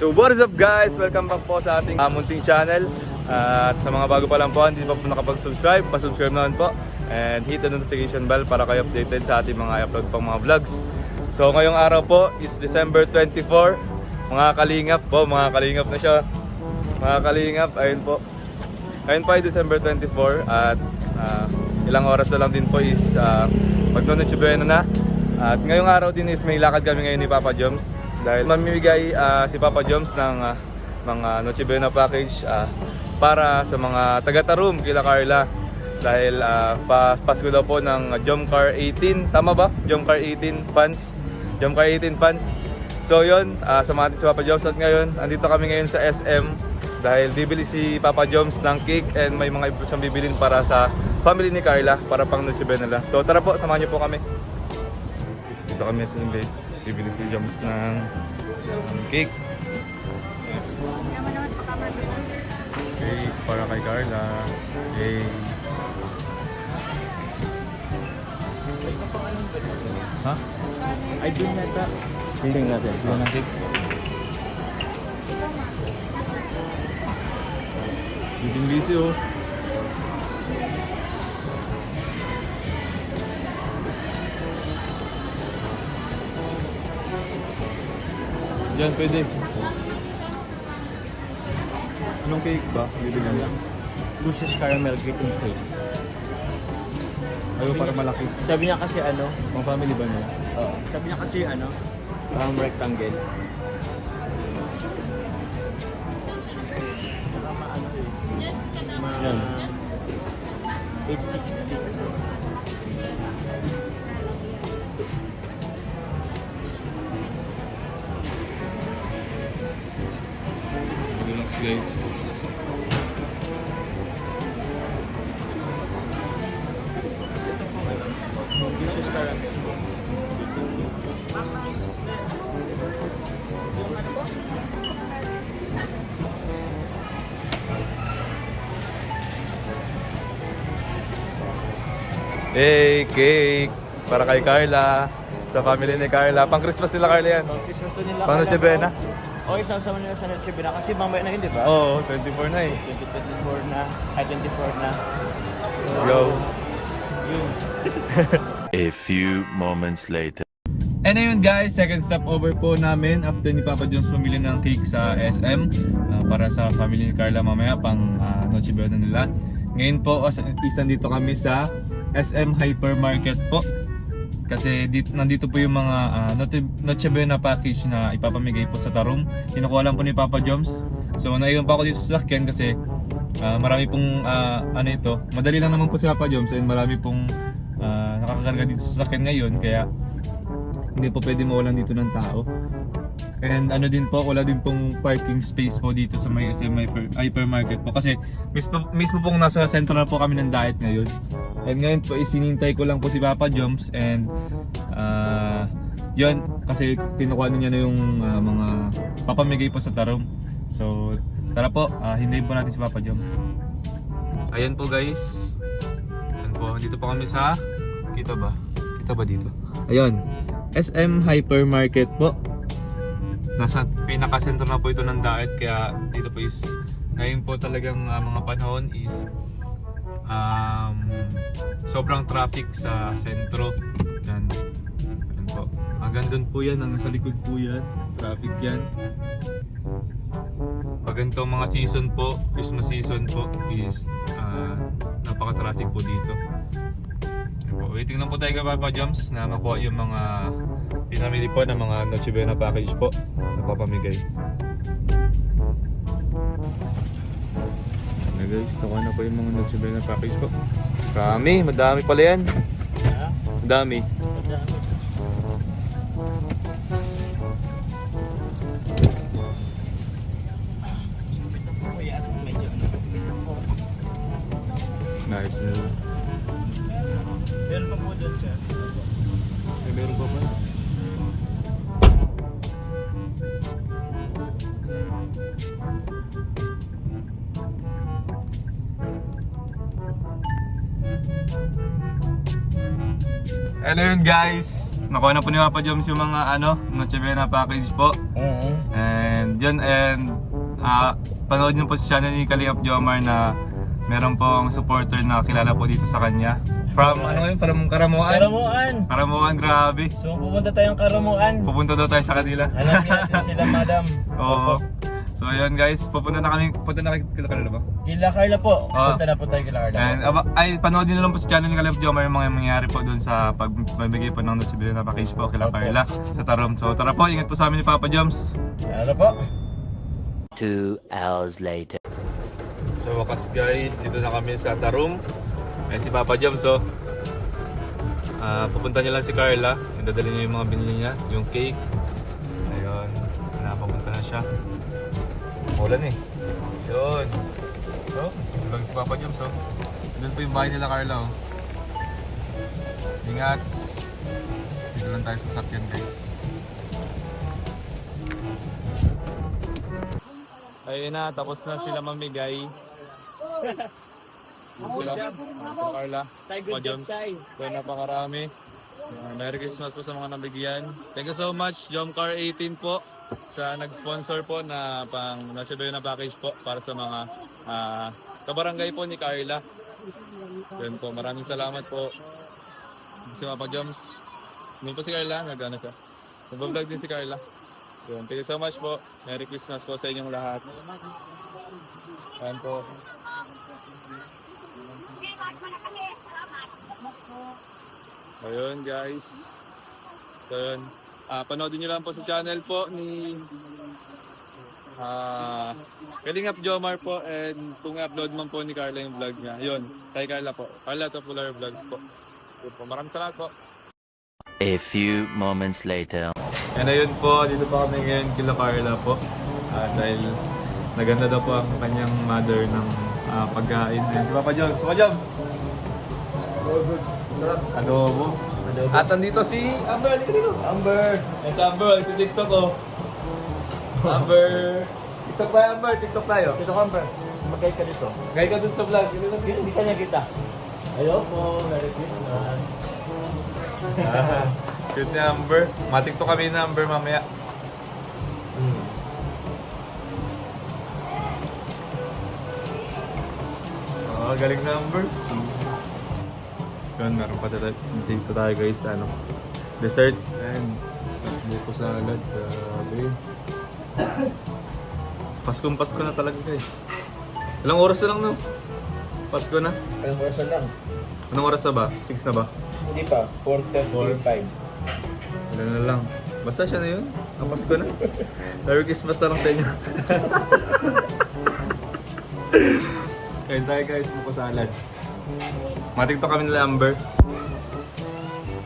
So what is up guys? Welcome back po sa ating munting channel. At sa mga bago pa lang po, hindi pa po nakapag-subscribe, pa-subscribe naman po. And hit the notification bell para kayo updated sa ating mga i-upload pang mga vlogs. So ngayong araw po is December 24. Mga kalingap po, mga kalingap na siya. Mga kalingap, ayun po. Ayun po ay December 24 at ilang oras na lang din po is mag-Noche Buena na. At ngayong araw din is may lakad kami ngayon ni Papa Joms. Dahil mamimigay si Papa Joms ng mga Noche Buena package para sa mga taga-Tarum kila Carla. Dahil Pasko daw po ng Jomcar 18, tama ba? Jomcar 18 fans. Jomcar 18 fans. So yun, samahan natin si Papa Joms at ngayon, andito kami ngayon sa SM. Dahil bibili si Papa Joms ng cake and may mga iba siyang bibilin para sa family ni Carla para pang Noche Buena nila. So tara po, samahan niyo po kami. Dito kami sa guys, bibili si Joms ng cake. Cake para kay Carla. Yay! Ha? Ay, din nata. Hindi natin. Ito ng cake. Busy oh. Diyan pwede. Anong cake ba? Bibigyan niya. Lucius Caramel Cake and Cake. Ayaw para malaki. Sabi niya kasi ano, Pang family ba niya? sabi niya kasi ano, rectangle. Yan. 860. Relax guys. Lucius Caramel. Hey, cake para kay Carla. Sa family ni Carla. Pang Christmas nila Carla yan. Pang Christmas to nila. Pang Noche Buena. Okay, sama-sama nila sa Noche Buena kasi mamaya na yun, di ba? Oo, 24 na eh. 2024 na, ay 24 na. Let's go. Yun. A few moments later. And ayun guys, second stop over po namin after ni Papa Joms pumili ng cake sa SM para sa family ni Carla mamaya pang Noche Buena nila. Ngayon po isan dito kami sa SM Hypermarket po. Kasi nandito po yung mga Noche Buena package na ipapamigay po sa Tarum. Kinukuha lang po ni Papa Joms. So naiwan pa ako dito sa sasakyan kasi marami pong ano ito. Madali lang naman po si Papa Joms and marami pong nakakarga dito sa sasakyan ngayon. Kaya hindi po pwede mawalan dito ng tao. And ano din po, wala din pong parking space po dito sa may SM Hypermarket po. Kasi mismo pong nasa sentro na po kami ng diet ngayon. And ngayon po isinintay ko lang po si Papa Joms and yun, kasi kinukuha niya na yung mga papamigay po sa Tarum. So tara po, hintayin po natin si Papa Joms. Ayan po guys. Ayan po, dito po kami sa kita ba? Kita ba dito? Ayun, SM Hypermarket po. Nasa pinaka-sentro na po ito ng daet, kaya dito po is ngayon po talagang mga panahon is sobrang traffic sa sentro. Yan. Yan po. Hanggang doon po yan, hanggang sa likod po yan. Traffic yan. Pag ganito mga season po, Christmas season po is napaka-traffic po dito. Waiting lang po tayo kay Papa Joms na makuha yung mga pinamili po ng mga Noche Buena package po na papamigay. Na guys, nakuha na po yung mga Noche Buena package po. Madami pala yan. Madami. Nice na. Meron pa po dyan, sir. Meron pa ba? Hello yun guys, nakuha na po ni Papa Joms yung mga Noche Buena package po. And yun, panood nyo po sa channel ni Kalingap Jomar na meron pong supporter na kilala po dito sa kanya. From from Karamuan. Karamuan, grabe. So pupunta tayong Karamuan. Pupunta daw tayo sa kanila. Alam natin sila, madam. Oo. So ayun guys, pupunta na kila Carla ba? Kila Carla po. Oo. Punta na po tayo kila Carla. And panoodin na lang po sa channel ni Kalingap Jomar yung mga mangyayari po doon sa pagbibigay po ng Noche Buena package po kila Carla sa Tarom. So tara po, ingat po sa amin ni Papa Joms. Ano po? 2 hours later. So wakas guys, dito na kami sa Tarom. Ayan si Papa Joms pupunta niya lang si Carla. Dadali niya yung mga binili niya, yung cake. Ayun, papunta na siya. Ulan eh. Yun. So, lang si Papa Joms doon po yung bahay nila Carla Ingat. Dito lang tayo sa sakyan guys. Ayun na, tapos na sila mamigay. Sila, Carla, Papa Joms. Kaya napakarami. Merry Christmas po sa mga nabigyan. Thank you so much, Jomcar 18 po, sa nag-sponsor po na pang Noche Buena package po para sa mga kabarangay po ni Carla. Yun po, maraming salamat po. Si Papa Joms. Hindi po si Carla, nag-ano siya. Nag-vlog din si Carla. Yun, thank you so much po. Merry Christmas po sa inyong lahat. Ayan po. Ayun guys. So yun. Panoodin nyo lang po sa channel po ni Kalingap Jomar po, and kung upload man po ni Carla yung vlog niya. Yun, kay Carla po. Carla Popular Vlogs po. Yun po. Maraming salamat po. A few moments later. And ayun po, dito pa kami ngayon kila Carla po. Dahil naganda daw po ang kanyang mother ng pagkain. Ayan si Papa Joms. Papa Joms! Adobo. At andito si Amber. Dito dito. Amber. Yes, Amber. Si TikTok Amber. TikTok tayo, Amber. TikTok tayo. Dito ka, Amber. Magkay ka dito. Gaya ka dun sa vlog. Hindi ka niya kita. Ayoko, Merry Christmas. Cute ni Amber. Ma-TikTok kami ni Amber mamaya. Galing na Amber. Yun, meron pa dito tayo guys, dessert and buko salad. Grabe. Pasko na talaga guys. Ilang oras na lang no? Pasko na? Anong oras lang? Anong oras na ba? 6 na ba? Hindi pa, 4:35. Wala na lang. Basta siya na yun. Ang Pasko na. Merry Christmas na lang sa inyo. Kain tayo guys, buko salad. Ma-TikTok kami nila Amber.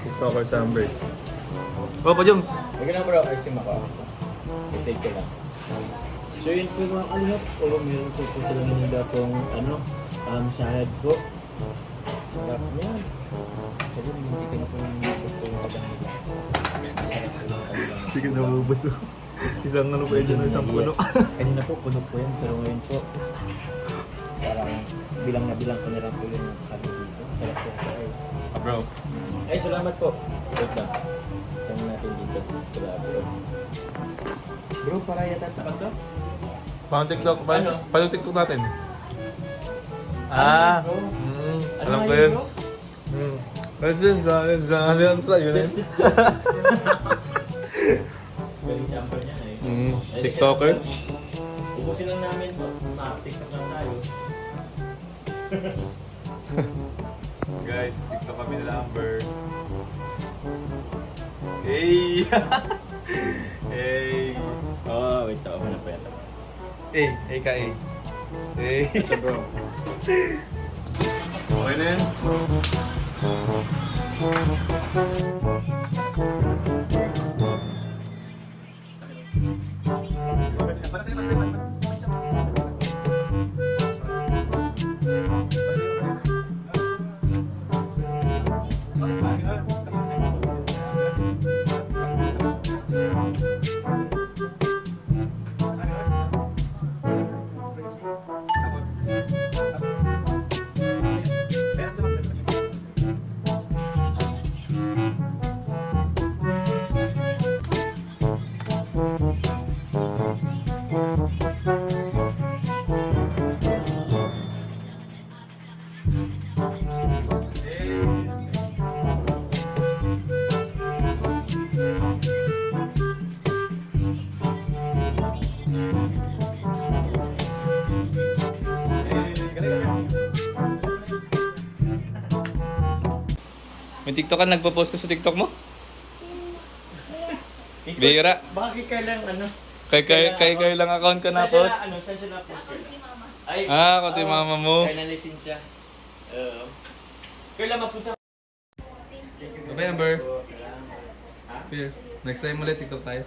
TikToker sa Amber. Papa Joms! Huwag na bro, ay ako. I-take ko lang. So yun po mga kalihap po, meron po sila nila pong salad po. Sarap niyan. Sabi mo, hindi ka na po yung madang nila. Sige na mabubos. Isang ano pa yun, isang puno. Kanina po, puno po yan, pero ngayon po, parang bilang na bilang ko na lang po yung kami dito. Sarap po kayo. Bro. Ay, salamat po. Wait lang. Saan natin dito? Salamat bro. Bro, para yata tapat to? Paano TikTok? Ano? Paano TikTok natin? Bro? Alam ko yun. Kasi sa'yo na yun. Galing si Amber niya eh. TikToker? Ubusin lang namin po. Ma-TikTok lang tayo. Guys, TikTok kami nila Amber. Hey! Hey! Oh, wait. Ako na po yan. Hey! Hey ka, hey! Hey! Ito bro. Okay na yun? May TikTok ka, nagpo-post ka sa TikTok mo? Bira. Baka kay lang ano? Kay lang account ka na post. Saan siya na-post? Ay, Kasi mama mo. kay Nanay Cynthia. Kailan mapunta? Okay, Amber. Here. Next time ulit, TikTok tayo.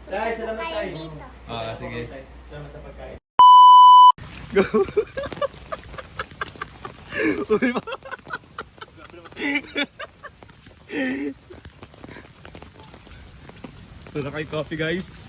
Dahil, salamat tayo. Sige. Salamat sa pagkain. Go! Uy, ba? Ito na kay coffee, guys.